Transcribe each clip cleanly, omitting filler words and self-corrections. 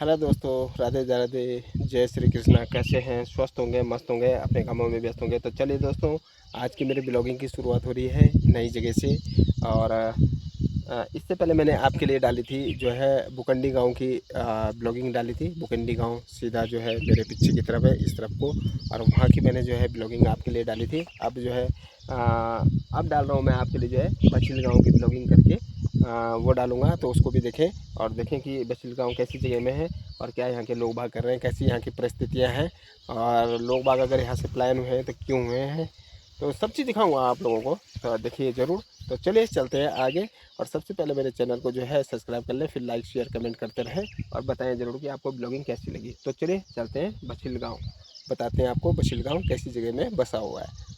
Hello दोस्तों, राधे राधे, जय श्री कृष्णा। कैसे हैं? स्वस्थ होंगे, मस्त होंगे, अपने कामों में व्यस्त होंगे। तो चलिए दोस्तों, आज की मेरी ब्लॉगिंग की शुरुआत हो रही है नई जगह से। और इससे पहले मैंने आपके लिए डाली थी जो है बुकंडी गांव की ब्लॉगिंग डाली थी। बुकंडी गांव सीधा जो है मेरे पीछे की तरफ है, इस तरफ को। और वहाँ की मैंने जो है ब्लॉगिंग आपके लिए डाली थी। अब जो है अब डाल रहा हूँ मैं आपके लिए जो है बछिल गाँव की ब्लॉगिंग करके वो डालूंगा। तो उसको भी देखें और देखें कि बछिल गाँव कैसी जगह में है और क्या यहाँ के लोग बाग कर रहे हैं, कैसी यहाँ की परिस्थितियाँ हैं, और लोग बाग अगर यहाँ से पलायन हुए हैं तो क्यों हुए हैं। तो सब चीज़ दिखाऊंगा आप लोगों को, तो देखिए ज़रूर। तो चलिए चलते हैं आगे। और सबसे पहले मेरे चैनल को जो है सब्सक्राइब कर लें, फिर लाइक शेयर कमेंट करते रहें और बताएं ज़रूर कि आपको ब्लॉगिंग कैसी लगी। तो चलिए चलते हैं बछिल गाँव, बताते हैं आपको बछिल गाँव कैसी जगह में बसा हुआ है।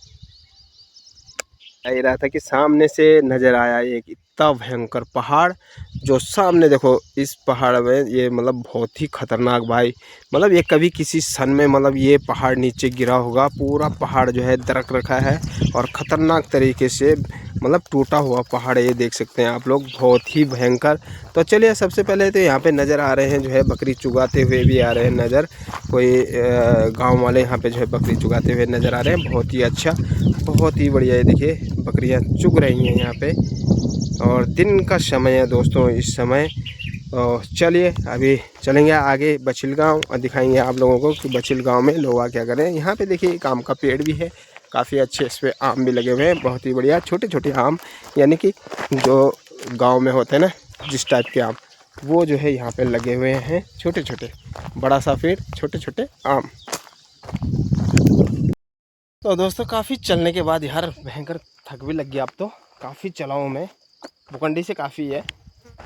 आ रहा था कि सामने से नज़र आया एक इतना भयंकर पहाड़, जो सामने देखो। इस पहाड़ में ये मतलब बहुत ही खतरनाक भाई, मतलब ये कभी किसी सन में मतलब ये पहाड़ नीचे गिरा होगा। पूरा पहाड़ जो है दरक रखा है और ख़तरनाक तरीके से मतलब टूटा हुआ पहाड़, ये देख सकते हैं आप लोग, बहुत ही भयंकर। तो चलिए सबसे पहले तो यहाँ पे नज़र आ रहे हैं जो है बकरी चुगाते हुए भी आ रहे हैं नज़र। कोई गांव वाले यहाँ पे जो है बकरी चुगाते हुए नज़र आ रहे हैं। बहुत ही अच्छा, बहुत ही बढ़िया। ये देखिए बकरियाँ चुग रही हैं यहाँ पे, और दिन का समय है दोस्तों इस समय। तो चलिए अभी चलेंगे आगे बछिल गाँव और दिखाएंगे आप लोगों को कि बछिल गाँव में लोग क्या करें। यहाँ पे देखिए एक आम का पेड़ भी है, काफ़ी अच्छे इस पर आम भी लगे हुए हैं, बहुत ही बढ़िया। छोटे छोटे आम, यानी कि जो गांव में होते हैं ना जिस टाइप के आम, वो जो है यहाँ पे लगे हुए हैं छोटे छोटे। बड़ा सा पेड़, छोटे छोटे आम। तो दोस्तों काफ़ी चलने के बाद यार भयंकर थक भी लग गया। अब तो काफ़ी चला हूँ मैं, बुकंडी से काफ़ी है।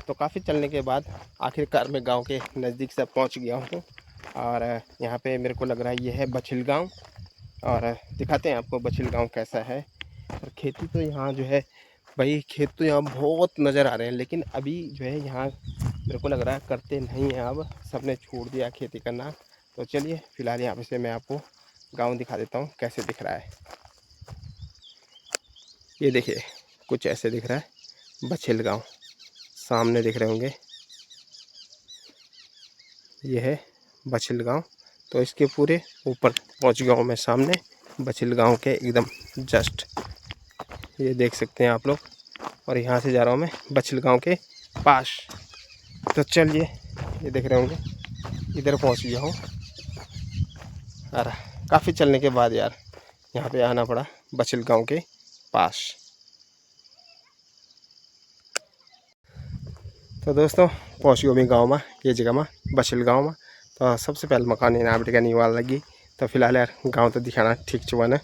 तो काफ़ी चलने के बाद आखिरकार मैं गांव के नज़दीक से पहुंच गया हूँ। और यहाँ पे मेरे को लग रहा है ये है बछिल गांव, और दिखाते हैं आपको बछिल गांव कैसा है। और खेती तो यहाँ जो है भाई, खेत तो यहाँ बहुत नज़र आ रहे हैं, लेकिन अभी जो है यहाँ मेरे को लग रहा है करते नहीं हैं, अब सबने छोड़ दिया खेती करना। तो चलिए फ़िलहाल यहाँ पे से मैं आपको गांव दिखा देता हूँ कैसे दिख रहा है। ये देखिए कुछ ऐसे दिख रहा है बछिल गांव, सामने दिख रहे होंगे, ये है बछिल गांव। तो इसके पूरे ऊपर पहुंच गया हूँ मैं, सामने बछिल गांव के एकदम जस्ट, ये देख सकते हैं आप लोग। और यहाँ से जा रहा हूँ मैं बछिल गांव के पास। तो चलिए ये देख रहे होंगे इधर पहुँच गया हूँ। और काफ़ी चलने के बाद यार यहाँ पे आना पड़ा बछिल गांव के पास। तो दोस्तों पहुँच गया मैं गाँव में, ये जगह में बछिल गाँव में। तो सबसे पहले मकान नाम टिका निवाल लगी। तो फिलहाल यार गाँव तो दिखाना ठीक चुका न,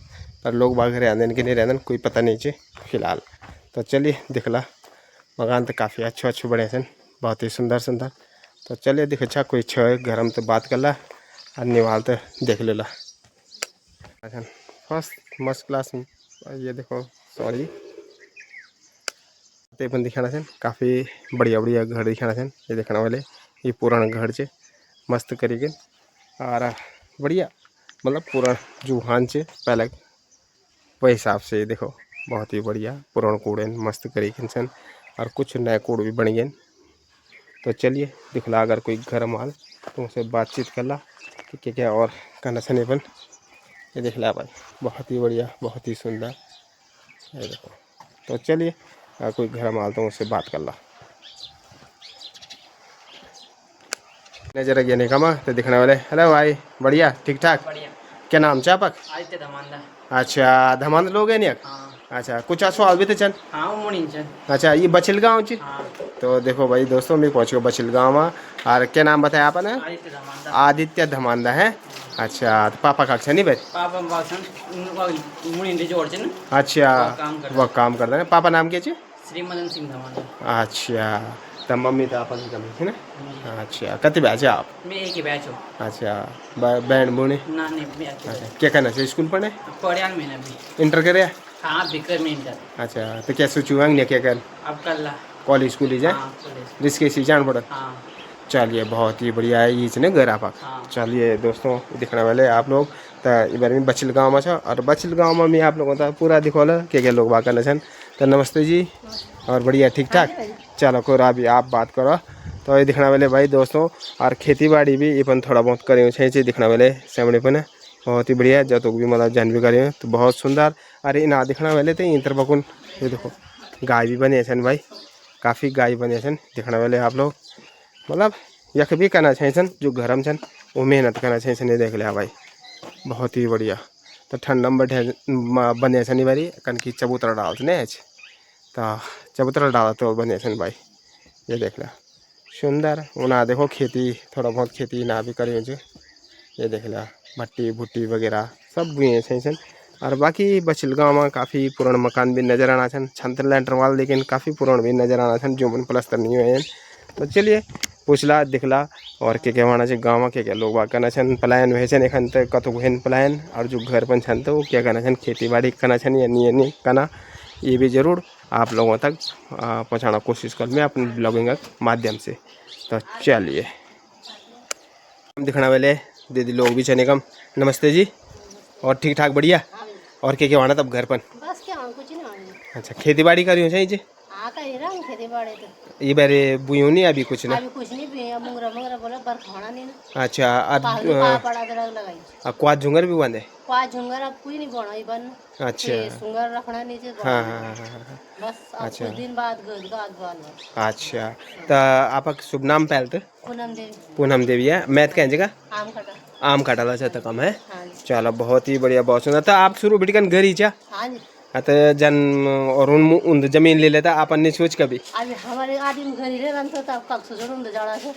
पर लोग बाग रहने कि नहीं रहने कोई पता नहीं चे फिलहाल। तो चलिए दिखला मकान तो काफ़ी अच्छे अच्छे बड़े सन, बहुत ही सुंदर सुंदर। तो चलिए देख अच्छा कोई छः घर में तो बात कर ला और निवाल तो देख लेला। अच्छा फर्स्ट मस्त क्लास में ये देखो, सॉरी अपन दिखाना छन काफ़ी बढ़िया बढ़िया घर दिखाना छन। ये देखने वाले ये पुराना घर छे मस्त करीके, और बढ़िया मतलब पूरा जुहान छे पहले वो हिसाब से। देखो बहुत ही बढ़िया पुराना कूड़े मस्त करीके छन, और कुछ नए कूड़ भी बन गए। तो चलिए दिखला अगर कोई घर माल तो उनसे बातचीत कर ला कि क्या क्या और कहना छन अपन। ये देख ला भाई बहुत ही बढ़िया, बहुत ही सुंदर। ये देखो तो चलिए कोई घर माल तो उससे बात कर ला। नजर गया नहीं कमा तो दिखने वाले। हेलो भाई, बढ़िया ठीक ठाक? बढ़िया। क्या नाम है आपका? आदित्य धमांदा। अच्छा धमांद लोग हैं नहीं? हाँ अच्छा कुछ सवाल भी थे चल। हाँ वो मुड़ीन चल। अच्छा ये बछिल गाँव ची? हाँ तो देखो भाई दोस्तों मैं पहुँच गया बछिल गाँव में। और क्या नाम बताया आपने? आदित्य धमांदा। आदित्य धमांदा है। अच्छा तो पापा का नहीं भाई? पापा बासन मुड़ीन रे जोड़ चन। अच्छा वह वह काम करता है। पापा नाम क्या चे? श्री मदन सिंह धमांदा। अच्छा तो मम्मी तो अपन कमी है ना? अच्छा कति भाई छे आप? मैं एक ही बैच हूँ। अच्छा बहन बुनी? ना नहीं मैं अच्छा क्या करना चाहिए स्कूल पढ़ने? पढ़िया मैंने भी। इंटर करे? हाँ बिकर में इंटर। अच्छा तो क्या सोचूंगा नहीं क्या कर? अब कल ला कॉलेज स्कूल ही जाए? हाँ कॉलेज। जिसके सी जान पड़ा। हाँ चलिए बहुत ही बढ़िया है ये ने घर आप। हाँ चलिए दोस्तों दिखने वाले आप लोग तो इधर में बछिल गाँव में छो, और बछिल गाँव में मैं आप लोगों का पूरा दिखोला क्या लोग बात करना छन। तो नमस्ते जी, और बढ़िया ठीक ठाक। चलो कोई अभी आप बात करो तो ये दिखना वाले भाई दोस्तों और खेती बाड़ी भी अपन थोड़ा बहुत करे छे दिखना वाले सामने पर बहुत ही बढ़िया जो तो भी मतलब जान भी करे तो बहुत सुंदर। अरे ना दिखना वाले तो इंतर बकुन ये देखो गाय भी बने छन भाई, काफ़ी गाय बने छन दिखना वाले आप लोग मतलब यख भी करना छन जो घरम छन वो मेहनत करना छन। ये देख लिया भाई बहुत ही बढ़िया। तो ठंडा में बैठे बने छन बारी कन की चबूतरा डालते नहीं तो चबूतरा डाला तो बने छन भाई। ये देख लिया सुंदर उना देखो खेती थोड़ा बहुत खेती ना भी करी जो ये देख लिया भट्टी भुट्टी वगैरह सब बुए छन। और बाकी बचिल गाँव में काफ़ी पुराना मकान भी नज़र आना छन छंत्र लेंटर वाल लेकिन काफ़ी पुराना भी नज़र आना छन जो मन प्लस्तर नहीं हुए। तो चलिए पूछला दिखला और क्या कहना चाहिए गाँव में क्या लोग बाग करना छन पलायन हुए छन एखन तक कतो हेन पलायन और जो घर पन छन तो क्या करना छन खेती बाड़ी करना छन या नहीं करना ये भी ज़रूर आप लोगों तक पहुँचाना कोशिश कर मैं अपने ब्लॉगिंग के माध्यम से। तो चलिए दिखना वाले दीदी लोग भी चने कम नमस्ते जी और ठीक ठाक बढ़िया और क्या आना तब घर पर बस क्या कुछ नहीं। अच्छा खेती बाड़ी करी हो जी हाँ कर रहा हूँ खेती बाड़ी तो ये बारे बुई नहीं अभी कुछ ना अभी कुछ नहीं भी मुंगरा मुंगरा बोला बर खाना नहीं ना। अच्छा पड़ा दरग लगाई क्वाद झुंगर भी बंद है क्वाद झुंगर अब कोई नहीं बोना बन अच्छा सुंगर रखना नीचे हाँ हाँ हाँ बस अब अच्छा। कुछ दिन बाद अच्छा तो आपका शुभ नाम पहले तो देवी पूनम देवी है मैथ कह जगह आम खटा आम काटाला चाहता कम है। हाँ चलो बहुत ही बढ़िया बहुत सुंदर। तो आप शुरू बिटकन घर ही चा हाँ जी तो जन और उन जमीन ले लेता अपन ने सोच कभी अभी हमारे आदमी घर ही रह तो तब कब सोचो उन जाना से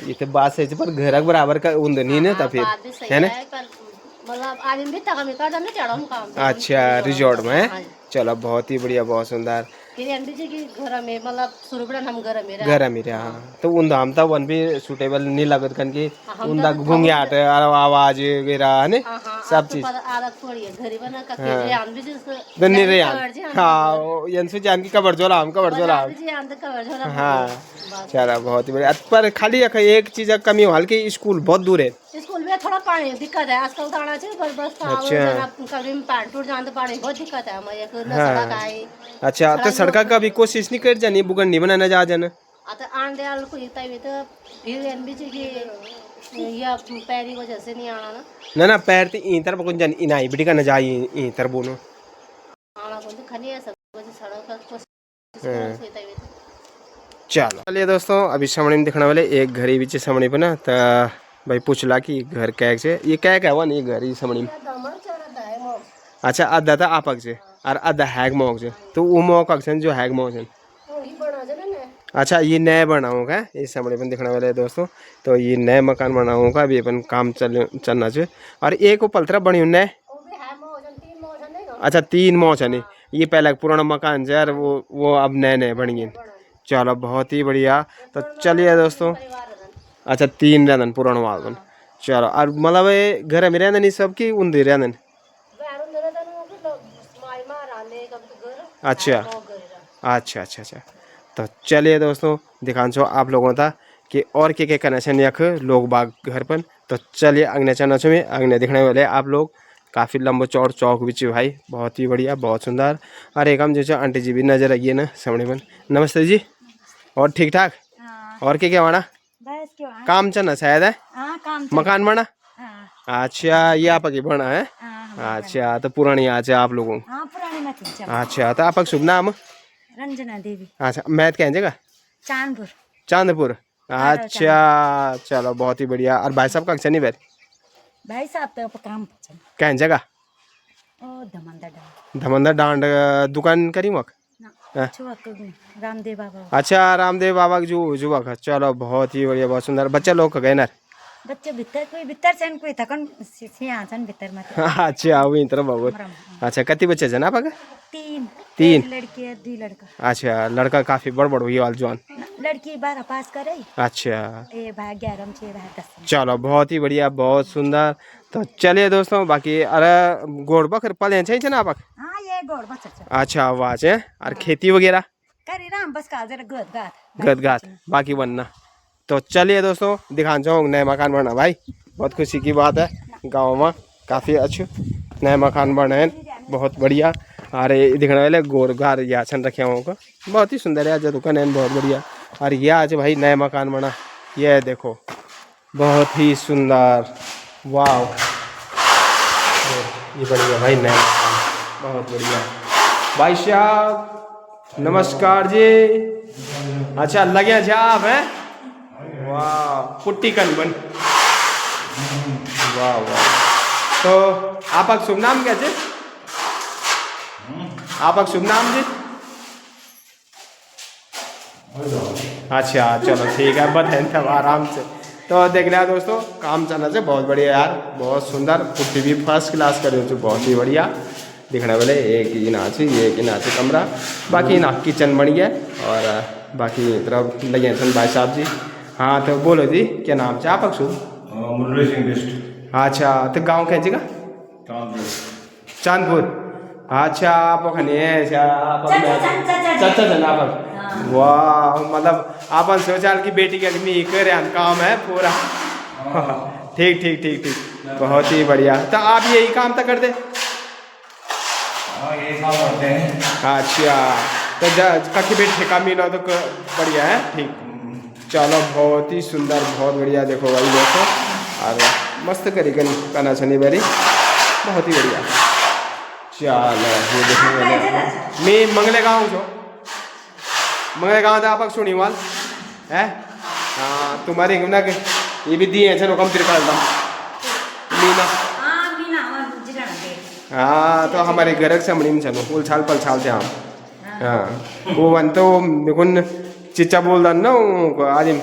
ये तो बात सही पर घर बराबर का उन नहीं ना था फिर है ना मतलब आदमी भी तक हमें कर चढ़ा काम अच्छा रिजॉर्ट में चलो बहुत ही बढ़िया बहुत सुंदर घर में मतलब शुरू हम घर में हाँ तो उन हम तो वन भी सूटेबल नहीं लगत कन की उनका घूंघाट आवाज वगैरह है ना सब चीज नहीं रे हाँ यंसु जान की कबर जोला हम हाँ चलो बहुत ही बढ़िया। पर खाली एक चीज कमी हो कि स्कूल बहुत दूर है स्कूल में थोड़ा पानी दिक्कत है आजकल तो आना चाहिए बस कभी पानी टूट जाने तो पानी बहुत दिक्कत है हमारे सड़क आई। अच्छा तो सड़क का भी कोशिश नहीं कर जानी बुगन नहीं बनाना जा जाना आता आन दे आल को इतना भी तो फिर एनबीसी की या पैरी वजह से नहीं आना ना पैर तो इतर बकुन जानी इनाई बिटी का न जाई इतर बोनो आना को तो खनी है सब कुछ सड़क का कोशिश चलो चलिए दोस्तों अभी सामने में दिखने वाले एक घर ही बीच सामने पे ना तो भाई पूछला कि घर कैक से ये कैक है वो नहीं घर ही सामने में अच्छा आधा था आपक से और आधा हैग मोक से तो वो मोक अक्सन जो हैग मोक से अच्छा ये नया बनाऊंगा इस सामने पर दिखने वाले दोस्तों। तो ये नए मकान बनाऊंगा अभी अपन काम चलना चाहिए और एक पलथरा बनी हूँ नए अच्छा 3 मौज है नहीं ये पहले पुराना मकान है यार वो अब नए नए बन गए। चलो बहुत ही बढ़िया। तो चलिए दोस्तों अच्छा 3 रहन पुराना वाल चलो और मतलब घर में रहना नहीं सबकी उन्दी रहन अच्छा अच्छा अच्छा अच्छा। तो चलिए दोस्तों दिखान छो आप लोगों था कि और क्या कनेक्शन यख लोग बाग घर पर। तो चलिए अग्नि चलना छो में अग्नि दिखने वाले आप लोग काफ़ी लंबो चौड़ चौक भी भाई बहुत ही बढ़िया बहुत सुंदर। और एक हम जो आंटी जी भी नजर आई है ना सामने पर नमस्ते जी और ठीक ठाक और क्या वाना काम चलना शायद है मकान बना अच्छा ये आपकी बना है अच्छा तो पुरानी आज है आप लोगों अच्छा तो आपका शुभ नाम रंजना देवी अच्छा मैथ कह जगह चांदपुर चांदपुर अच्छा चलो बहुत ही बढ़िया। और भाई साहब का नहीं भाई साहब तो काम कह जगह धमंदर डांड दुकान करी वक रामदेव बाबा अच्छा रामदेव बाबा की जो जुवक चलो बहुत ही बढ़िया बहुत सुंदर। बच्चा लोग गए ना बच्चे भीतर कोई भीतर छन कोई थकन सिया छन भीतर में अच्छा वही तरह बहुत अच्छा कितने बच्चे छन आप 3 लड़की है 2 लड़का अच्छा लड़का काफी बड़ हुई वाल जवान लड़की 12 पास करे अच्छा ए भाई 11 में 6 10 चलो बहुत ही बढ़िया बहुत सुंदर। तो चलिए दोस्तों बाकी अरे गोड़ बकर पले छे ना आप हां ये गोड़ बकर अच्छा आवाज है और खेती वगैरह करी राम बस का जरा गद गात बाकी बनना। तो चलिए दोस्तों दिखान जाऊँ नए मकान बना भाई बहुत खुशी की बात है गाँव में काफ़ी अच्छे नए मकान बने हैं बहुत बढ़िया। अरे दिखने वाले गोर गार याचन रखे हुआ को बहुत ही सुंदर है दुकान है बहुत बढ़िया और ये आज भाई नया मकान बना, ये देखो बहुत ही सुंदर, वाह ये बढ़िया भाई नया मकान, बहुत बढ़िया। भाई साहब नमस्कार जी। अच्छा लगे जा आप हैं, वाह पुट्टी कन बन, वाह वाह। तो आपका शुभ नाम क्या है? आपका शुभ नाम जी? अच्छा चलो ठीक है, बताएं तब आराम से। तो देख लिया दोस्तों, काम चलना से बहुत बढ़िया यार, बहुत सुंदर, पुट्टी भी फर्स्ट क्लास करे हो, बहुत ही बढ़िया दिखने वाले। एक इनाची एक इनाची कमरा, बाकी ना किचन बन गया और बाकी तरफ लगे सन भाई साहब जी। हाँ तो बोलो जी क्या नाम है आपका शुभ? मुरली सिंह बिस्ट। अच्छा तो गाँव क्या जगह? चांदपुर। अच्छा आप चाचा जन आप, वाह मतलब अपन सोचाल की बेटी के आदमी करे काम है पूरा। ठीक ठीक ठीक ठीक, बहुत ही बढ़िया। तो आप यही काम तो करते? यही काम करते हैं। अच्छा तो कभी भी ठेका मिला तो बढ़िया है, ठीक। चलो बहुत ही सुंदर, बहुत बढ़िया। देखो भाई देखो और मस्त करीकन करना छनी बारी, बहुत ही बढ़िया। चलो ये देखने मैं मंगले गाँव छो, मंगले गाँव तो आप सुनी वाल है। हाँ तुम्हारे ना ये भी दिए हैं कम तिरका मीना। हाँ तो हमारे घर से मणि में चलो उल छाल पल छाल थे हम। हाँ वो वन तो मेकुन चिच्चा बोल रहा ना आदिम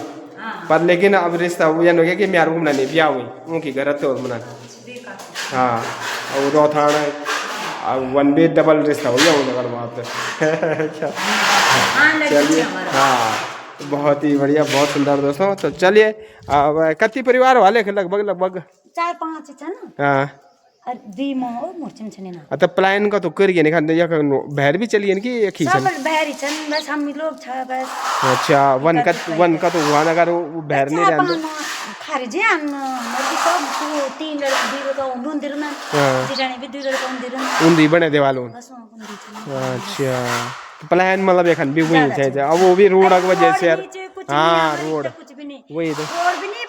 पर, लेकिन अब रिश्ता वो जान हो गया कि म्यार घूमना नहीं ब्याह हुई उनकी घर तो मना। हाँ और रोथाना वन भी डबल रिश्ता हो गया उन वहाँ पे। चलिए हाँ बहुत ही बढ़िया, बहुत सुंदर दोस्तों। तो चलिए अब कति परिवार वाले लगभग लगभग 4-5 छ न। हाँ दी म हो मोर्चम छने ना। तो प्लान का तो करिए नहीं खाते या बाहर भी चलिए कि एक ही सब बहरी छन बस हम लोग छ बस। अच्छा वन का तो हुआ ना करो वो बाहर नहीं रहते खारिजे हम मर्दी सब को 3 लड़के 2 लड़का उन दिर में जिराने भी 2 लड़का उन दिर में उन दी बने देवालों। बस उन दी छन। अच्छा प्लान मतलब एखन भी वही है, अब वो भी रोड की वजह से यार। हाँ रोड कुछ भी नहीं, वही तो रोड भी नहीं,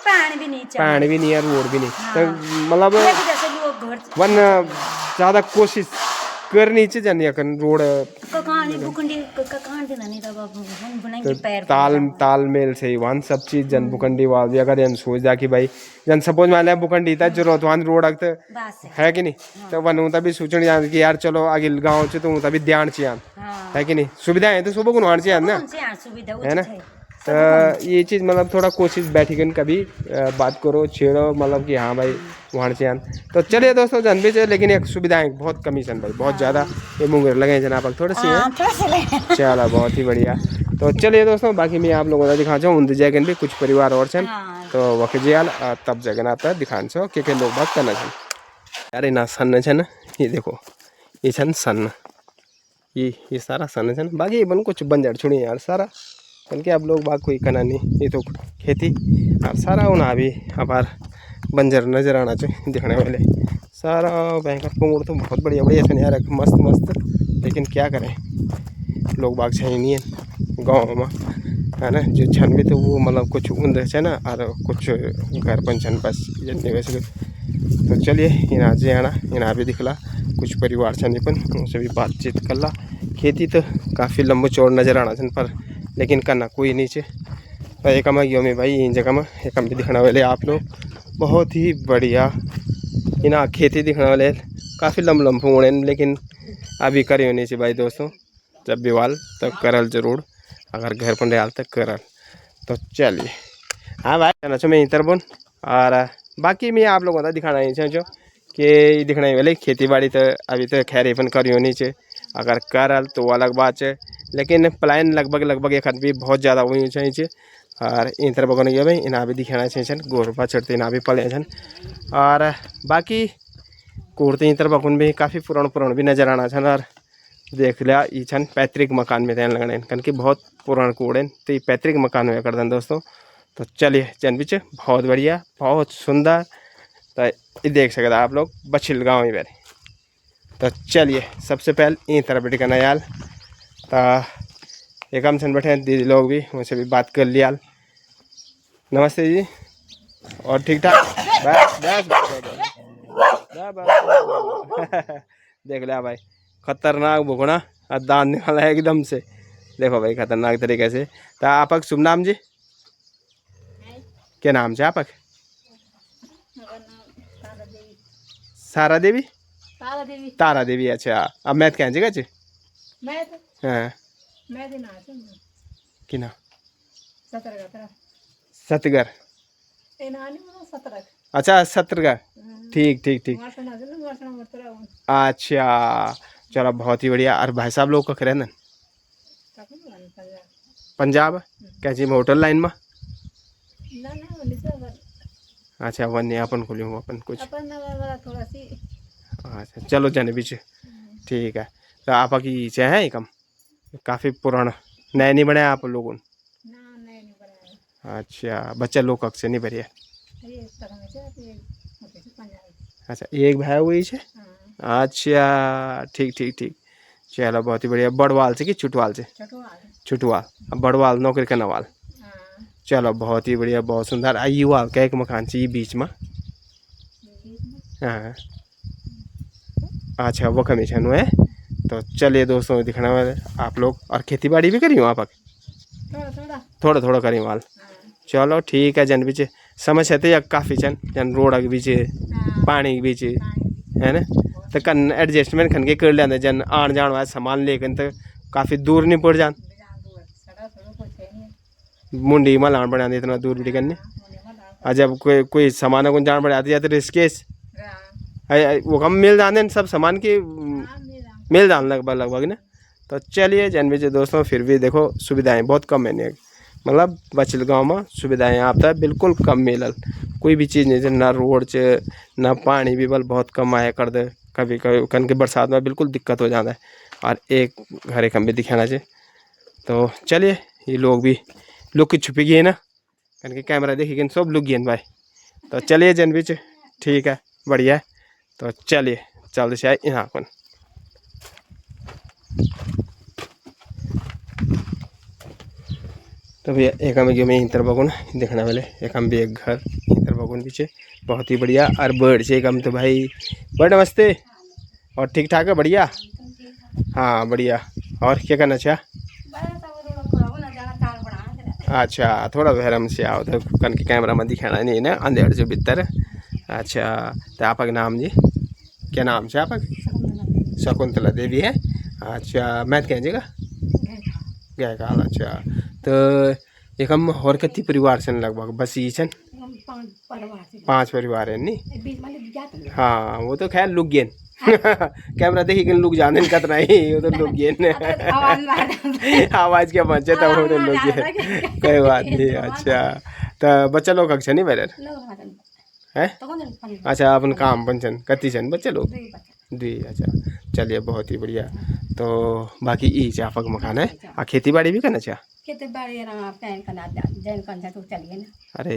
पानी भी नहीं है, रोड भी नहीं। तो मतलब वन ज़्यादा कोशिश करनी चाहिए जानी अकन रोड तालमेल से वन सब चीज जन बुकंडी वाल भी अगर जन सोच जा कि भाई जन सपोज मान लिया बुकंडी था जरूरत वन रोड अगते है कि नहीं, तो वन तभी सोचने जान कि यार चलो आगे गाँव से तो तभी ध्यान चाहिए है कि नहीं, सुविधाएं तो सुबह को चाहिए ना है ना। तो ये चीज़ मतलब थोड़ा कोशिश बैठी गई कभी बात करो छेड़ो मतलब कि हाँ भाई वहाँ से आन। तो चलिए दोस्तों जन भी चाहिए, लेकिन एक सुविधाएं बहुत कमी सन भाई, बहुत ज़्यादा ये मुंगेर लगे हैं जनाब थोड़े से हैं। चलो बहुत ही बढ़िया। तो चलिए दोस्तों बाकी मैं आप लोगों को दिखा चाहूँ उन जगह भी कुछ परिवार और छन तो वक्त जियाल तब जगह आता दिखान छो के लोग बात करना छन। अरे ना सन छन ये देखो ये छन सन ये सारा सन छन, बाकी बन कुछ बंजर छुड़ी यार सारा बल्कि अब लोग बाग कोई करना नहीं, ये तो खेती और सारा उन्हें भी हमार बंजर नजर आना चाहिए दिखने वाले सारा बैंकर पुंगड़ तो बहुत बढ़िया बढ़िया छन यार मस्त मस्त, लेकिन क्या करें लोग बाग छे नहीं है गाँव में है ना, जो छन भी तो वो मतलब कुछ उन छे ना और कुछ घर पन छन बस जतने वैसे। तो चलिए इना जे आना इना भी दिखला कुछ परिवार छन अपन उनसे भी बातचीत कर ला। खेती तो काफ़ी लंबो चौड़ नज़र आना छन पर लेकिन करना कोई नीचे तो एक यो में भाई इन जगह में एक भी दिखने वाले आप लोग बहुत ही बढ़िया इना खेती दिखने वाले काफ़ी लंबे होने, लेकिन अभी करे होने से भाई दोस्तों जब भी वाल तब करल जरूर अगर घर पर डाल तक करल। तो चलिए हाँ भाई कहना चाहो मैं इतर बोन और बाकी मैं आप लोगों को दिखाना ही चाहूँ कि दिखने वाले खेती बाड़ी तो अभी तो खैर अपन करी होनी चाहिए, अगर करल तो अलग बात है, लेकिन प्लान लगभग एक भी बहुत ज़्यादा हुई चाहिए। और इन तरह बगन भाई इना भी दिखाना चाहिए गोरपा चढ़ते इना भी पले छन और बाकी कुर्ते इन तरह बगन भी काफ़ी पुरान भी नज़र आना छन। और देख लिया ये छन पैतृक मकान में ध्यान लगने कन कि बहुत पुरान कूड़े तो ये पैतृक मकान हुआ करते दोस्तों। तो चलिए जन बीच बहुत बढ़िया बहुत सुंदर, तो ये देख सकते आप लोग बछिल गाँव ही बैठे। तो चलिए सबसे पहले इन तरह बेटी का नयाल तो एक हम सन बैठे हैं दीदी लोग भी, उनसे भी बात कर लिया। नमस्ते जी, और ठीक ठाक? बस बस देख लिया भाई, खतरनाक भुगना और दांत निकाला है एकदम से। देखो भाई खतरनाक तरीके से। तो आपक शुभ नाम जी? क्या नाम है आपक? सारा देवी? तारा देवी। अच्छा, अब मैथ क्या जगह च? हाँ कि ना सतगर। अच्छा सतरगर, ठीक ठीक ठीक। अच्छा चलो बहुत ही बढ़िया। और भाई साहब लोग कख रहन? पंजाब कैसी में होटल लाइन में? अच्छा वन अपन खोलूँ अपन कुछ। अच्छा चलो जाने बीच ठीक है। तो आप की चाहे कम काफ़ी पुराना, नया नहीं बनाया आप लोगों ने? अच्छा बच्चा लोग कक्ष नहीं भरिया? अच्छा एक भाई हुई है। अच्छा ठीक ठीक ठीक। चलो बहुत ही बढ़िया। बड़वाल से कि छुटवाल से? छुटवाल। अब बड़वाल नौकरी करने वाल। चलो बहुत ही बढ़िया, बहुत सुंदर। आइए वाल क्या एक मकान चाहिए बीच में? हाँ अच्छा वो कमीशन है। तो चलिए दोस्तों दिखाने वाले आप लोग। और खेती बाड़ी भी करी हो आप? थोड़ा थोड़ा करी वाल। चलो ठीक है। जन बीच समस्या तो काफ़ी चन, जन रोड के बीच पानी के बीच है ना, तो कन एडजस्टमेंट खन के कर लेंगे। जन आन जान वाला सामान लेकिन तो काफ़ी दूर नहीं पड़ जान, मुंडी में लान पड़ा इतना दूर भी करने। और जब कोई सामान को जान पड़ जाती है तो रिस्केस वो कम मिल जाने सब सामान की मिल जाने लगभग ना। तो चलिए जन बीच दोस्तों, फिर भी देखो सुविधाएं बहुत कम है। मतलब बचल गांव में सुविधाएं आता है बिल्कुल कम मिलल, कोई भी चीज़ नहीं, ना रोड च ना पानी भी बल बहुत कम आया कर दे। कभी कभी कन के बरसात में बिल्कुल दिक्कत हो जाता है। और एक घरे कम भी दिखाना चाहिए। तो चलिए ये लोग भी लोग की छुपी गई है ना, कन के कैमरा देखिए सब लोग गए भाई। तो चलिए जन बीच ठीक है बढ़िया है। तो चलिए चलते से यहाँ कौन। तो भैया एक हम में इंतर बगुन देखने वाले, एक हम भी एक घर इंतर बगुन पीछे बहुत ही बढ़िया। और बर्ड से एक हम तो भाई बर्ड नमस्ते, और ठीक ठाक है बढ़िया? हाँ बढ़िया। और क्या करना चाह? अच्छा थोड़ा बहरम से आओ तो कन के कैमरा में दिखाना नहीं ना अंधेर से भीतर। अच्छा तो आपका नाम जी? क्या नाम से आपका? शकुंतला देवी है। अच्छा मैथ क्या जगह गए काल। अच्छा तो एक हम और कति परिवार से लगभग बस ये छन? 5 परिवार है नहीं? हाँ वो तो खैर लुक गेन कैमरा देखी कि लोग जाने कितना ही, वो तो लोग गेन आवाज़ क्या बचे तो वो तो लोग गेन कोई बात नहीं। अच्छा तो बच्चा लोग अक्सर नहीं बैठे है? अच्छा अपन काम पंचन कति छन बच्चे लोग? 2। अच्छा चलिए बहुत ही बढ़िया। तो बाकी ई चाफक मकान है। आ खेती बाड़ी भी करना चाह? खेती बाड़ी अरे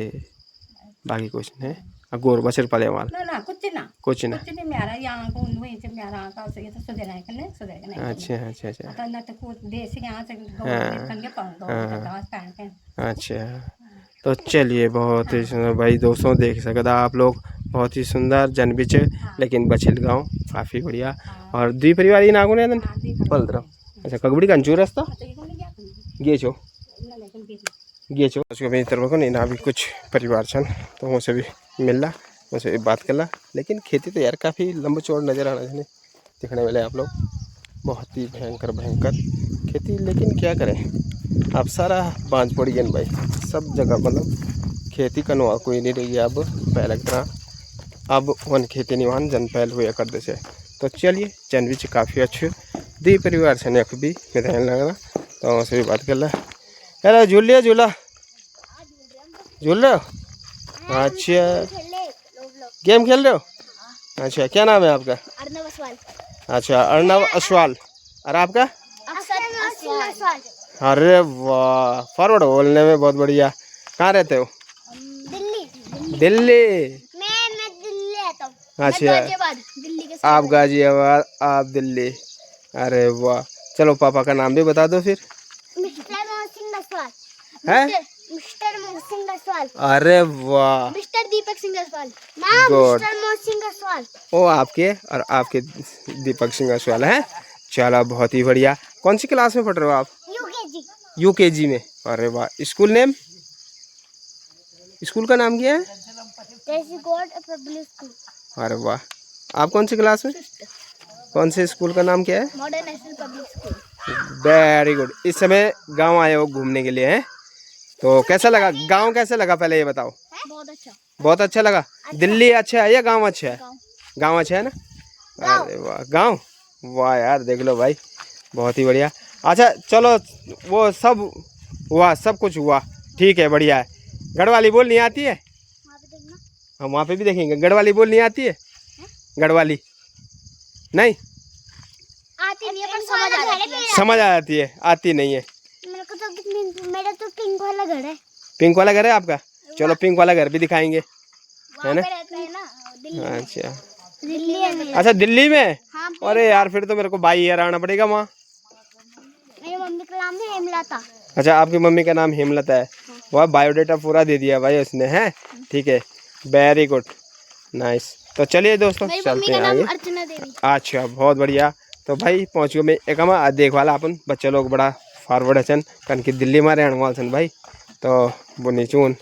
बाकी कुछ नहीं, गोर बचर पले वाल ना कुछ ना कुछ ना। मेरा यहाँ को वहीं से मेरा का से तो सुधर है करने सुधर करने। अच्छा अच्छा अच्छा तो ना तो कुछ देश यहाँ से करके पाऊंगा। अच्छा तो चलिए बहुत ही सुंदर भाई दोस्तों देख सकते आप लोग, बहुत ही सुंदर जन बीच लेकिन बछिल गाँव काफ़ी बढ़िया। और 2 परिवार ही नागो ने पल रहा। अच्छा कगबड़ी कंचू रास्ता गे छो गे छो उसको भी तरफ को नहीं ना भी कुछ परिवार छन तो उनसे भी मिलना, उनसे भी बात करना। लेकिन खेती तो यार काफ़ी लंबा चौड़ नज़र आना चाहिए दिखने वाले आप लोग, बहुत ही भयंकर भयंकर खेती। लेकिन क्या करें अब सारा बांझ पड़ी गई भाई, सब जगह मतलब खेती करवा कोई नहीं रही है अब पहले की तरह। अब वन खेती निवान जन पहल हुआ करते से। तो चलिए जन भी काफ़ी अच्छे 2 परिवार से नेक भी मिलने लगना। तो उनसे भी बात कर ला। हेलो झूल लिया झूला झूल रहे हो? अच्छा गेम खेल रहे हो? अच्छा क्या नाम है आपका? अर्नव असवाल। अच्छा अर्नव असवाल। और आपका? अक्षर असवाल। अरे वाह फॉरवर्ड बोलने में बहुत बढ़िया। कहाँ रहते हो? दिल्ली। दिल्ली? मैं दिल्ली रहता हूँ। अच्छा गाजियाबाद दिल्ली के आप गाजियाबाद आप दिल्ली। अरे वाह चलो पापा का नाम भी बता दो फिर। मिस्टर है? मिस्टर मोहसिन रसवाल। अरे वाह, मिस्टर दीपक सिंह रसवाल। नाम Good. मिस्टर मोहसिन रसवाल। ओ आपके और आपके दीपक सिंह रसवाल है। चलो बहुत ही बढ़िया। कौन सी क्लास में पढ़ रहे हो आप? यूकेजी। यूकेजी में। अरे वाह, स्कूल नेम, स्कूल का नाम क्या है? देसी गॉड पब्लिक स्कूल। अरे वाह, आप कौन सी क्लास में? कौन से स्कूल का नाम क्या है? Modern national public school. Very good. इस समय गांव आए हो घूमने के लिए, हैं? तो कैसा लगा गांव, कैसा लगा पहले ये बताओ। बहुत अच्छा। बहुत अच्छा लगा। दिल्ली अच्छा है या गांव अच्छा है? गांव अच्छा है ना? अरे वाह, गांव, वाह यार, देख लो भाई, बहुत ही बढ़िया। अच्छा चलो, वो सब हुआ, सब कुछ हुआ, ठीक है, बढ़िया है। गढ़वाली बोलनी आती है? हम वहाँ पे भी देखेंगे। गढ़वाली बोलनी आती है? गढ़वाली नहीं आती नहीं है पर समझ आ जाती है। समझ आ जाती है, आती नहीं है। मेरा तो पिंक वाला घर है। पिंक वाला घर है आपका? चलो पिंक वाला घर भी दिखाएंगे, है ना? रहता है ना दिल्ली। अच्छा दिल्ली है मेरा। अच्छा, दिल्ली में? हाँ, अरे यार, फिर तो मेरे को बाई ईयर आना पड़ेगा वहाँ। मेरी मम्मी का नाम है हेमलता। अच्छा, आपकी मम्मी का नाम हेमलता है। वह बायोडाटा पूरा दे दिया भाई उसने, है? ठीक है, वेरी गुड, नाइस। तो चलिए दोस्तों, मेरी मम्मी चलते का हैं नाम आगे। अर्चना देवी। अच्छा, बहुत बढ़िया। तो भाई पहुँच गए मैं एक देख वाला अपन बच्चे लोग बड़ा फॉरवर्ड अचन कन की दिल्ली में रहने वाले सन भाई। तो वो नीचून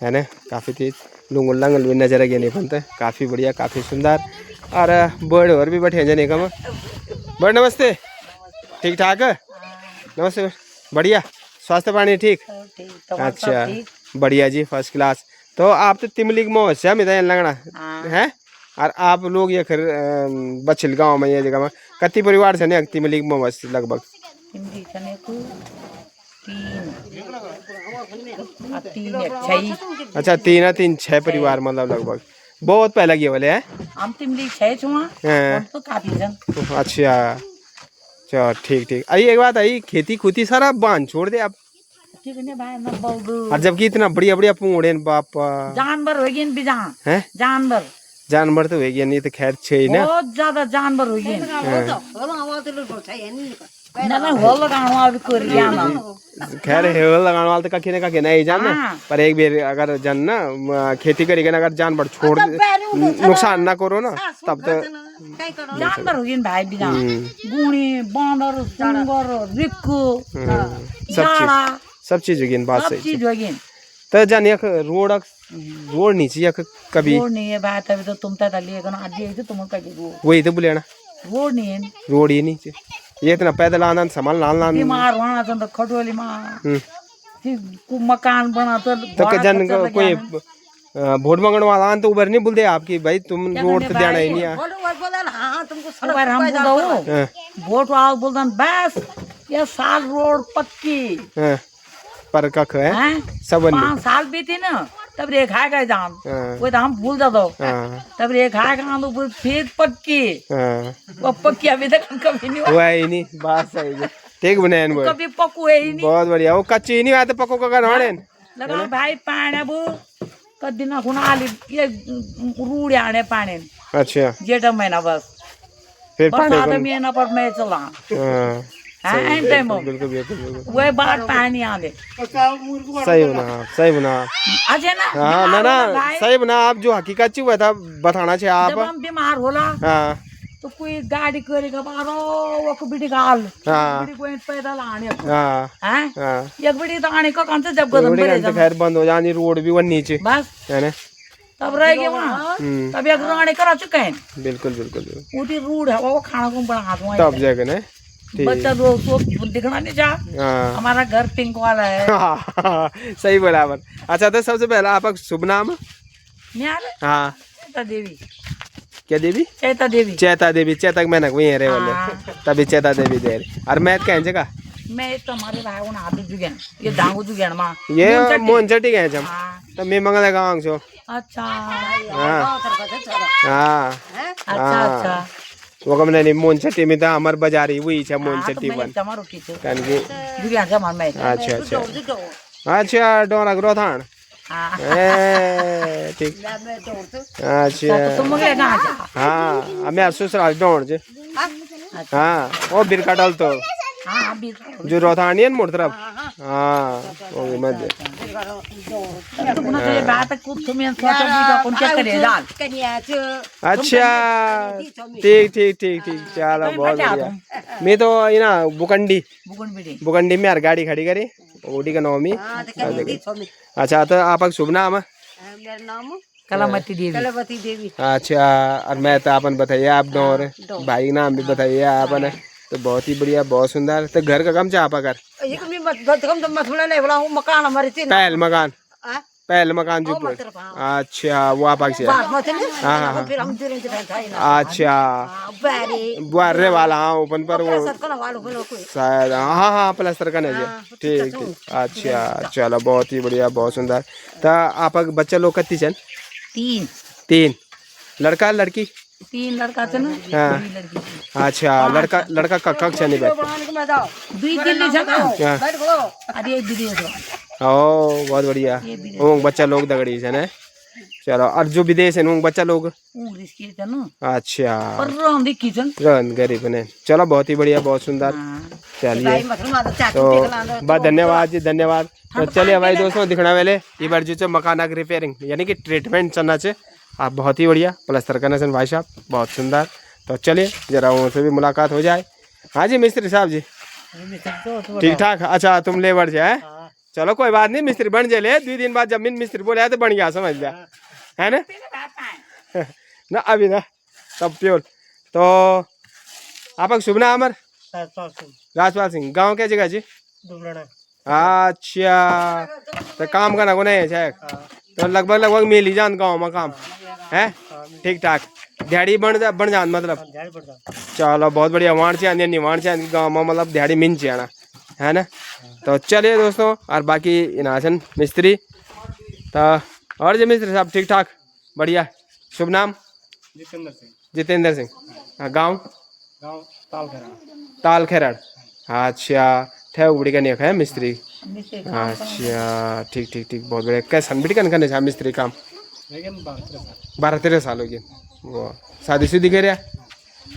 है ना, काफ़ी तेज लुंगल लंगल भी नजर गए नहीं बनते, काफ़ी बढ़िया, काफ़ी सुंदर। और बर्ड और भी बैठे जने कम। बर्ड नमस्ते, ठीक ठाक है? नमस्ते, बढ़िया, स्वास्थ्य पानी ठीक? अच्छा, बढ़िया जी, फर्स्ट क्लास। तो आप तो तिमली में से मिता लगना है, और आप लोग ये खैर बछिल गाँव में ये जगह में कति परिवार से नहीं तिमली में बस लगभग? अच्छा, 3 परिवार मतलब लगभग, बहुत पहले गए वाले हैं। हम तिमली 6 छुआ तो काफी जन। अच्छा, चलो ठीक ठीक। अरे एक बात आई, खेती खुती सारा बांध छोड़ दे आप, ठीक है भाई ना बहु और जबकि इतना बढ़िया बढ़िया पूरे बापा जानवर हो गए भी जहाँ हैं, जानवर जानवर तो हो गया, नहीं तो खैर छे ना, बहुत ज्यादा जानवर हो गए ना हो लगाना अभी कर लिया ना। खैर हेल लगाने वाले तो कहीं ना कहीं नहीं जानना, हाँ। पर एक बार अगर जानना खेती करेगा ना, अगर जानवर छोड़ नुकसान ना करो ना, तब तो जानवर हो गए भाई भी जहाँ गुणी बांदर सुंगर रिक्कू जाड़ा सब चीज होगी, बात सब सही। चीज हो गई। तो जान यख रोड नीचे यख कभी रोड नहीं है भाई, तभी तो तुम तक लिए आज ये तुम कभी वही तो बोले ना, रोड नहीं है। रोड ही नीचे ये इतना पैदल आना संभाल लाल बीमार होना तो खटोली में मकान बना तो जन कोई वोट मांगने वाला तो उबर नहीं बोलते आपकी भाई तुम रोड तो देना ही नहीं है। हम वोट वाला बोलता बस ये साल रोड पक्की पर कख है सब 5 साल बीती ना, तब रेखा गए जान वो तो हम भूल जाते, तब रेखा का फिर पक्की वो पक्की अभी तक कभी नहीं हुआ ही नहीं, बात सही है, ठीक बने कभी पक्कू है ही नहीं। बहुत बढ़िया, वो कच्ची ही नहीं आते पक्को का नोड़े लगा भाई पानी अब कदी ना खुना आली ये रूढ़ आने पानी। अच्छा, जेठ महीना बस फिर बरसात महीना पर मैं चला बिल्कुल बिल्कुल वही बात पानी आने सही बना अजय ना। हाँ ना सही बना, आप जो हकीकत हुआ था बताना चाहिए आप। जब हम बीमार होला हाँ तो कोई गाड़ी करेगा बारो वो को बिड़ी गाल हाँ बिड़ी कोई पैदल आने हाँ हैं हाँ, एक बिड़ी तो आने का कौन से जब कदम रोड बढ़े तो खैर बंद हो जानी, रोड भी वो नीचे बस है ना, तब रह गए वहाँ। तब एक आने करा चुके हैं, बिल्कुल बिल्कुल, उठी रूढ़ है वो खाना को बना हाथ तब जगह ना बच्चा लोग तो दिखना नहीं चाह। हाँ हमारा घर पिंक वाला है। सही बराबर। अच्छा तो सबसे पहला आपका शुभ नाम? हाँ चैता देवी। क्या देवी? चैता देवी। चैता देवी, चैता मैंने वही रहे वाले तभी चैता देवी दे रही। और मैं कहें जगह मैं तो हमारे भाई को हाथ जुगेन ये डांगू जुगेन मां ये मोहन चट्टी गए जम तो मैं मंगल गांव छो। अच्छा हाँ हाँ अच्छा अच्छा वो कम नहीं मोहन चट्टी में तो हमार बाजारी वही छे मोहन चट्टी बन हमारो की छे कान की जुगेन से मार मैं। अच्छा अच्छा अच्छा डोरा ग्रोथान ए ठीक अच्छा तो तुम मुझे कहां जा? हाँ हमें ससुराल डोर जे हाँ वो बिरका डाल तो हां अभी जो रोथानियन मोड़ तरफ हाँ वो भी मत दे। तो बुना तो ये बात कुछ तुम्हें सोचो भी तो कौन क्या करे डाल अच्छा ठीक ठीक ठीक ठीक चलो बहुत बढ़िया। मैं तो ये ना बुकंडी बुकंडी में यार गाड़ी खड़ी करी ओडी का नाम ही। अच्छा तो आपका शुभ नाम है? कलामती देवी। अच्छा और मैं तो आपन बताइए आप और भाई का नाम भी बताइए आपने। तो बहुत ही बढ़िया बहुत सुंदर। तो घर का काम चाह कर मकान हमारे पहल मकान पहल मकान जो अच्छा वो आप से हाँ अच्छा बारे वाला हाँ ओपन पर वो शायद हाँ हाँ प्लास्टर का नहीं ठीक ठीक अच्छा चलो बहुत ही बढ़िया बहुत सुंदर। तो आप बच्चा लोग कत्ती छन? तीन लड़का लड़की? 3 लड़का छन हाँ अच्छा लड़का लड़का कक्का छन दुई दिल्ली छन अरे एक विदेश ओ बहुत बढ़िया वो बच्चा लोग दगड़ी छन। चलो और जो विदेश है वो बच्चा लोग अच्छा रन गरीब ने। चलो बहुत ही बढ़िया बहुत सुंदर। चलिए तो बहुत धन्यवाद जी धन्यवाद। तो चलिए भाई दोस्तों दिखना वाले ये बार जो मकान रिपेयरिंग यानी कि ट्रीटमेंट चलना चाहिए आप बहुत ही बढ़िया प्लस्तर करना चाहिए भाई साहब बहुत सुंदर। तो चलिए जरा उनसे भी मुलाकात हो जाए। हाँ जी मिस्त्री साहब जी ठीक ठाक। अच्छा तुम लेबर जाए चलो कोई बात नहीं मिस्त्री बन जाए 2 दिन बाद जब मिस्त्री बोले तो बन गया समझ लिया है ना ना अभी ना तब प्योर। तो आपका शुभ नाम अमर? राजपाल सिंह। गांव क्या जगह जी? अच्छा तो काम करना को नहीं है तो लगभग मिल ही जान गाँव में काम है ठीक ठाक दिहाड़ी बन जान मतलब। चलो बहुत बढ़िया वाण चाहिए वाण चाहिए गाँव में मतलब दिहाड़ी मिन चाहिए है ना। तो चलिए दोस्तों और बाकी इनासन मिस्त्री तो और जी मिस्त्री साहब ठीक ठाक बढ़िया। शुभ नाम? जितेंद्र सिंह। हाँ गाँव ताल खेराड़। अच्छा ठेव बुड़ी का है मिस्त्री। अच्छा ठीक ठीक ठीक बहुत बढ़िया। कैसा बिटी करने छा मिस्त्री काम? 12-13 साल हो गए वो शादी शुदी कर।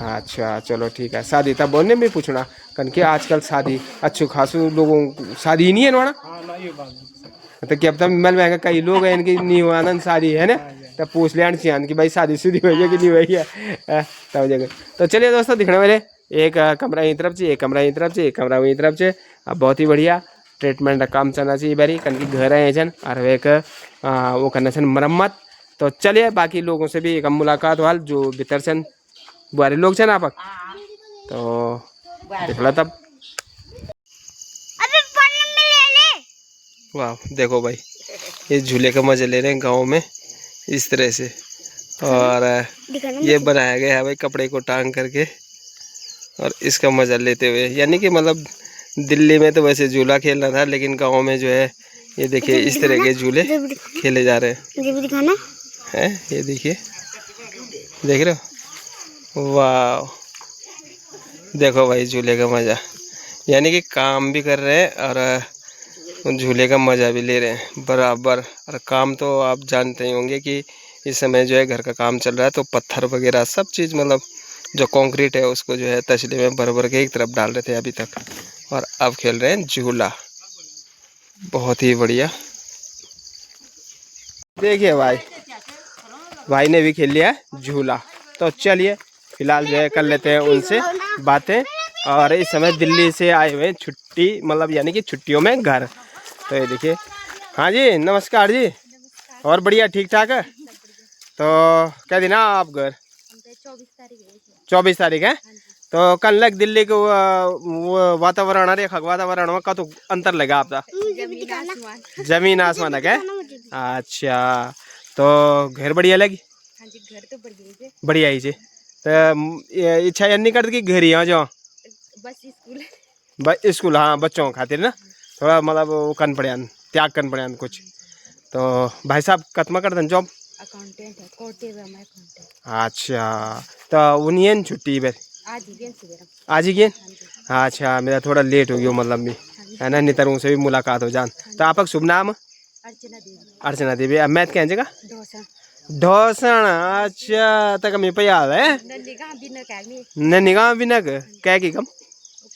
अच्छा चलो ठीक है शादी तब बोलने में पूछना कन के आजकल शादी अच्छू खासू लोगों शादी नहीं है ना तो क्या पता मिल महंगा कई लोग हैं इनकी नहीं हुआ ना शादी है ना तब पूछ ले चाहिए कि भाई शादी शुदी हुई है कि नहीं हुई है तब जगह। तो चलिए दोस्तों दिखने वाले एक कमरा यही तरफ से एक कमरा यही तरफ से एक कमरा वही तरफ से अब बहुत ही बढ़िया ट्रीटमेंट का काम चलना चाहिए बारी कन की घर है जन और एक वो करना चाहिए मरम्मत। तो चलिए बाकी लोगों से भी एक मुलाकात वाल जो भीतर सन बुआरी लोग छन आप तो देख ला तब। वाह देखो भाई ये झूले का मजा ले रहे हैं गांव में इस तरह से और ये बनाया गया है भाई कपड़े को टांग करके और इसका मजा लेते हुए यानी कि मतलब दिल्ली में तो वैसे झूला खेलना था लेकिन गांव में जो है ये देखिए इस तरह के झूले खेले जा रहे हैं। ये देखिए देख रहे हो वाह देखो भाई झूले का मजा यानी कि काम भी कर रहे हैं और झूले का मजा भी ले रहे हैं बराबर। और काम तो आप जानते ही होंगे कि इस समय जो है घर का काम चल रहा है तो पत्थर वगैरह सब चीज़ मतलब जो कंक्रीट है उसको जो है तसले में भर भर के एक तरफ डाल रहे थे अभी तक और अब खेल रहे हैं झूला बहुत ही बढ़िया। देखिए भाई ने भी खेल लिया है झूला। तो चलिए फिलहाल जो है कर लेते हैं उनसे बातें और इस समय दिल्ली से आए हुए छुट्टी मतलब यानी कि छुट्टियों में घर। तो ये देखिए हाँ जी नमस्कार जी और बढ़िया ठीक ठाक है। तो क्या दिन आप घर? 24 तारीख है। तो कल लग दिल्ली को वो वातावरण अरे वातावरण में का तो अंतर लगा आपका? जमीन आसमान है। अच्छा तो घर बढ़िया लगी? घर तो बढ़िया ही तो इच्छा नहीं करती कि घर ही आ जाओ बस स्कूल हाँ बच्चों खातिर ना थोड़ा मतलब वो करन पड़े त्याग करन पड़े कुछ। तो भाई साहब कतमा करते जॉब? अकाउंटेंट है कोटे में अकाउंटेंट। अच्छा तो उन्हीं छुट्टी बेर आज ही गए? अच्छा मेरा थोड़ा लेट हो गया मतलब भी है ना नहीं तो से भी मुलाकात हो जान। तो आपका शुभ नाम? अर्चना देवी। अब मैथ क्या जगह? ढोसन। अच्छा तक मैं पे याद है नन्नी गाँव बिना क्या की कम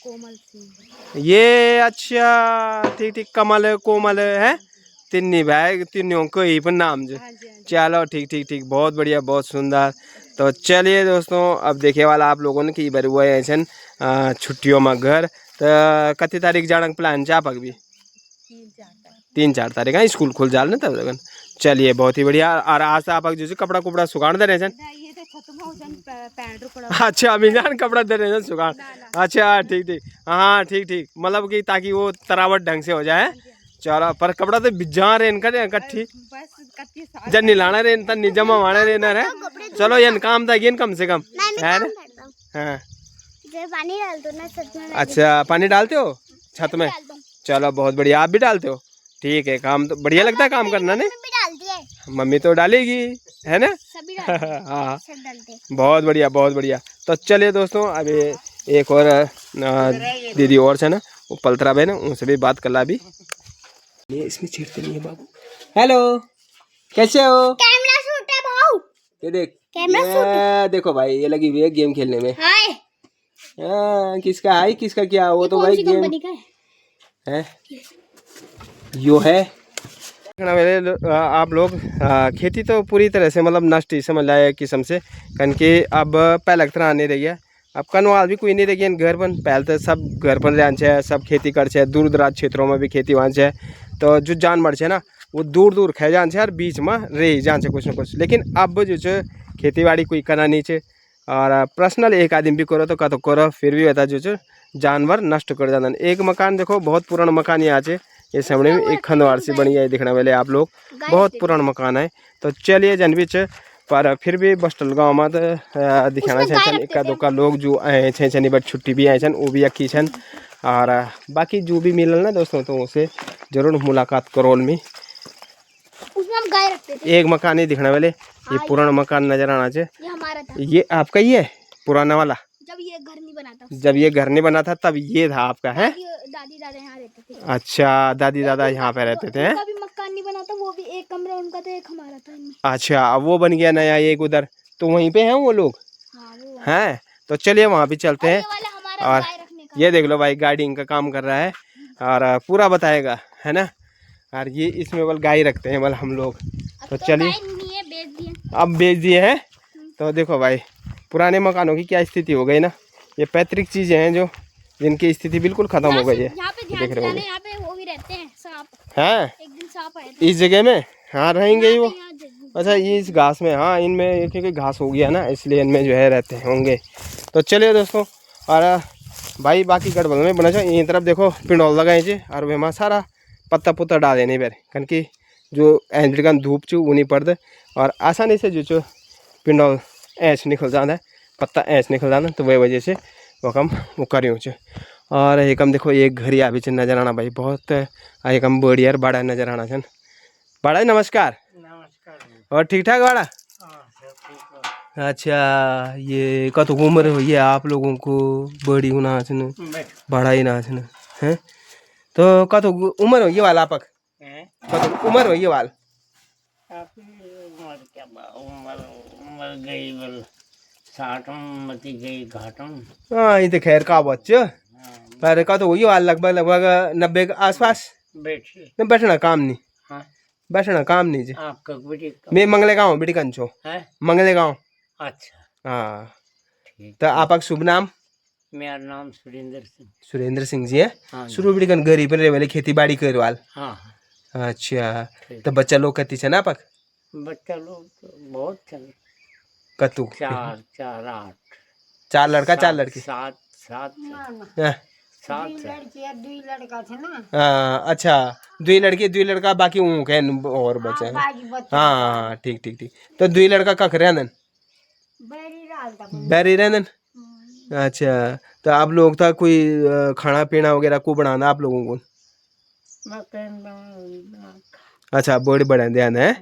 कोमल सिंह। ये अच्छा ठीक ठीक, कमल कोमल है तिन्नी भाई, तिन्नियों को ही पर नाम जो। हाँ जी, हाँ जी। चलो ठीक ठीक ठीक, बहुत बढ़िया बहुत सुंदर। तो चलिए दोस्तों, अब देखे वाला आप लोगों ने कि बार हुआ है ऐसा छुट्टियों में घर। तो कति तारीख जाने का प्लान है आप भी? 3-4 तारीख हाँ, स्कूल खुल जाल ना तब तक। चलिए बहुत ही बढ़िया। और आज आप जो कपड़ा कुपड़ा सुखाड़ दे रहे हैं। ये तो छत में हो जान पैंट रुकड़ा। अच्छा अभी जान कपड़ा दे रहे हैं सुखाड़। अच्छा ठीक ठीक, हाँ ठीक ठीक, मतलब कि ताकि वो तरावट ढंग से हो जाए। चलो पर कपड़ा तो बिजा रेन कर कट्ठी बस कत्ती साल जन लाना रेन तन नहीं जमा वाने रेन है। चलो ये काम था ये कम से कम है ना। हाँ पानी डाल दो ना छत में। अच्छा पानी डालते हो छत में? चलो बहुत बढ़िया, आप भी डालते हो? ठीक है, काम तो बढ़िया लगता है काम करना ने। मम्मी तो डालेगी है ना। हाँ बहुत बढ़िया बहुत बढ़िया। तो चलिए दोस्तों, अभी एक और दीदी और है ना, वो पलतरा बहन है, उनसे भी बात कर ला अभी। ये इसमें छेड़ते नहीं है बाबू। हेलो कैसे हो? कैमरा शूट है भाऊ। ये देख कैमरा ये देखो भाई, ये लगी हुई है गेम खेलने में। हाय किसका है किसका क्या, वो तो भाई गेम कंपनी का है? यो है। आप लोग खेती तो पूरी तरह से मतलब नष्ट ही समझ लाए किस्म से, कन के अब पहले तरह आने रही है। अब कनवाल भी कोई नहीं रही है घर पर, पहले तो सब घर पर रहन है, सब खेती कर है, दूर दराज क्षेत्रों में भी खेती वहाँ है। तो जो जानवर है ना वो दूर दूर खे जान है और बीच में रह जान है कुछ ना कुछ। लेकिन अब जो खेती बाड़ी कोई करना नहीं है, और पर्सनल एक आदमी भी करो तो का तो करो, फिर भी होता जो जानवर नष्ट कर जाना। एक मकान देखो, बहुत पुराना मकान यहाँ से, ये सामने में एक खंडवार सी बनी है दिखने वाले आप लोग, बहुत पुराना मकान है। तो चलिए जनबीच पर फिर भी बस्टल गाँव में तो दिखाना चाहिए इक्का दुक्का लोग जो आए छे बट छुट्टी भी आए वो भी अक्की छन। और बाकी जो भी मिलल ना दोस्तों तो उसे जरूर मुलाकात करो। में उसमें हम गाय रखते थे। एक मकान ही दिखने वाले, ये पुराना मकान नजर आना चाहिए। ये हमारा था ये आपका ही है पुराना वाला? जब ये घर नहीं बना था। जब ये घर नहीं बना था तब ये था आपका है? दादी दादा यहाँ रहते थे। अच्छा दादी दादा यहाँ पे रहते थे। उनका भी मकान नहीं बना था, वो भी एक कमरा उनका था, एक हमारा था इनमें। अच्छा अब वो बन गया नया एक उधर, तो वहीं पे हैं वो लोग? हाँ वो हैं तो चलिए वहाँ भी चलते हैं। वाला हमारा और गाय रखने का। ये देख लो भाई गार्डिंग का काम कर रहा है और पूरा बताएगा है ना। और ये इसमें बल गाय रखते हैं बल हम लोग। तो चलिए नहीं है, बेच दिए। अब बेच दिए हैं। तो देखो भाई पुराने मकानों की क्या स्थिति हो गई ना, ये पैतृक चीजें हैं जो जिनकी स्थिति बिल्कुल खत्म हो गई है। यहाँ पे देख रहे हो यहाँ पे वो भी रहते हैं सांप। हैं एक दिन सांप आए थे इस जगह में? हाँ रहेंगे ही वो। यहाँ अच्छा ये इस घास में, हाँ इनमें क्योंकि घास हो गया ना इसलिए इनमें जो है रहते होंगे। तो चलिए दोस्तों, और भाई बाकी गड़बड़ में बना चाहिए। ये तरफ देखो पिंडौल लगाए थे और वह सारा पत्ता पुत्ता डाल देने पर कन की जो एंड्रिकन धूप चू उन्हीं पड़ और आसानी से जो पिंडौल ऐच निकल जाना है, पत्ता ऐच निकल जाना, तो वही वजह से वो कम वो करूँ। और एक हम देखो एक घर अभी नजर आना भाई, बहुत एक हम बढ़िया बड़ा नजर आना छन। बड़ा नमस्कार। और ठीक ठाक बड़ा? अच्छा ये कत उम्र हुई है आप लोगों को? बड़ी होना छन बड़ा ही ना छन है? तो कत उम्र हो ये वाला आपक? कत उम्र हो ये वाल? उम्र गई बल 60 मती गई घाटम। हाँ ये तो खैर का बच्चे पर का तो वही वाल लगभग लगभग 90 के आसपास। बैठिए बैठना काम नहीं। हाँ बैठना काम नहीं जी। आपका बेटी मैं मंगले गाँव बेटी कंचो है? मंगले गाँव। अच्छा हाँ ठीक। तो आपका शुभ नाम? मेरा नाम सुरेंद्र सिंह। सुरेंद्र सिंह जी है। हाँ शुरू बेटी कन गरीब रहे वाले खेती बाड़ी कर वाल। हाँ अच्छा तो बच्चा लोग कती छे ना आपक? बच्चा लोग तो बहुत चल कतु 4 4 8 4 लड़का 4 लड़की? 7 7 हाँ। 7 अच्छा 2 लड़की 2 लड़का बाकी ऊँ के और बच्चे हैं। हाँ ठीक ठीक ठीक। तो 2 लड़का कख रहन बैरी रहन। अच्छा तो आप लोग था कोई खाना पीना वगैरह को बनाना आप लोगों को? अच्छा बड़े बड़े ध्यान है।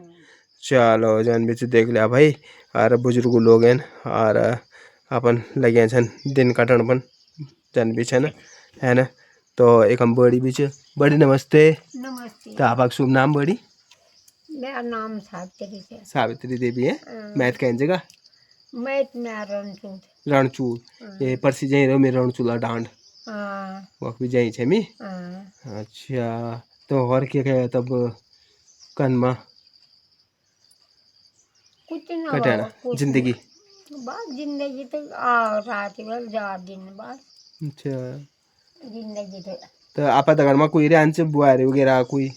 चलो जन बीच देख लिया भाई, और बुजुर्ग लोग हैं और अपन लगे छन दिन काटन पन जन बीच है ना। तो एक हम बड़ी बीच बड़ी नमस्ते। नमस्ते। तो आपका शुभ नाम बड़ी? मेरा नाम सावित्री है। सावित्री देवी है। मैथ कहीं जगह? मैं रणचूर। रणचूर ये परसी जाई रहो मेरे रणचूला डांड हाँ वक भी जाई छे मी हाँ अच्छा तो और क्या क्या तब कनमा कुछ ना कटाना बाबा, कुछ जिंदगी बस जिंदगी तो आ रात भर जा दिन बस अच्छा जिंदगी तो आप घर में कोई रहन से बुआरे वगैरह कोई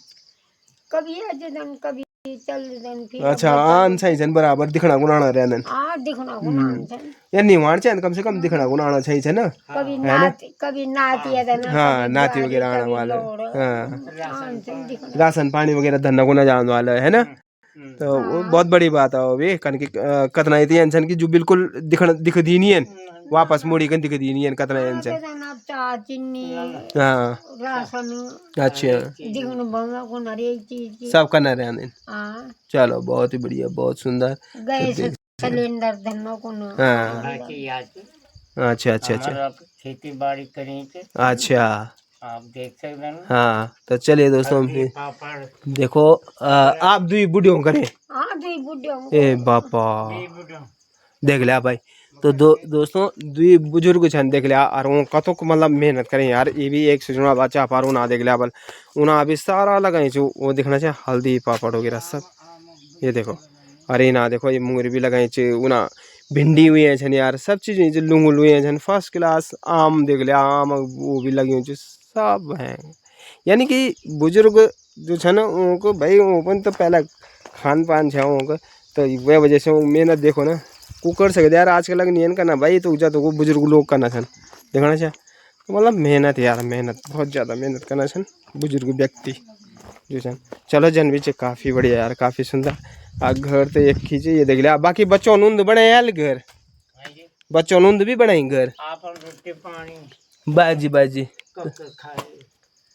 कभी आज दिन कभी चल दिन फिर अच्छा आन सही जन बराबर दिखना गुनाना रहन आ दिखना गुना या निवाण चैन कम से कम दिखना गुनाना सही है ना कभी नाती है ना हाँ नाती वगैरह आने वाला हाँ राशन पानी वगैरह धरना गुना जाने वाला है ना तो वो बहुत बड़ी बात है अभी कन की कतना इतनी इंसान की जो बिल्कुल दिख दी नहीं है वापस मुड़ी कन दिख दी नहीं है कतना इंसान चाह चीनी हाँ राशन अच्छा दिखना बंगा को हर एक चीज सब करना रहने हाँ चलो बहुत ही बढ़िया बहुत सुंदर गैस सिलेंडर धरना को हाँ बाकी याद अच्छा अच्छा अच्छा हमारा खेती बाड़ी करी थे अच्छा आप देख सकते हैं हाँ तो चलिए दोस्तों पापड़ देखो आप दुई बुढ़ियों करे हाँ दुई बुढ़ियों ए बापा देख लिया भाई तो दोस्तों दुई बुजुर्ग छन देख लिया और वो कतो को मतलब मेहनत करें यार ये भी एक सुजना बच्चा पर उना देख लिया बल उना अभी सारा लगाई छू वो देखना चाहिए हल्दी पापड़ वगैरह सब ये देखो अरे ना देखो ये मुंगरी भी लगाई छे उना भिंडी हुई है छन यार सब चीज़ लुंगुल हुई है छन फर्स्ट क्लास आम देख लिया आम वो भी लगी हुई सब हैं यानी कि बुजुर्ग जो छन उनको भाई ओपन तो पहला खान पान छे उनको तो वह वजह से मेहनत देखो ना को कर सकते यार आजकल लग नहीं करना भाई तो जा तो बुजुर्ग लोग करना छन देखना चाहिए तो मतलब मेहनत यार मेहनत बहुत ज़्यादा मेहनत करना छन बुजुर्ग व्यक्ति जो छन चलो जन भी काफ़ी बढ़िया यार काफ़ी सुंदर आ घर तो एक खींचे ये देख लिया बाकी बच्चों नूंद बने यार घर बच्चों नूंद भी बनाई घर आप रोटी पानी बाजी बाजी कब खाए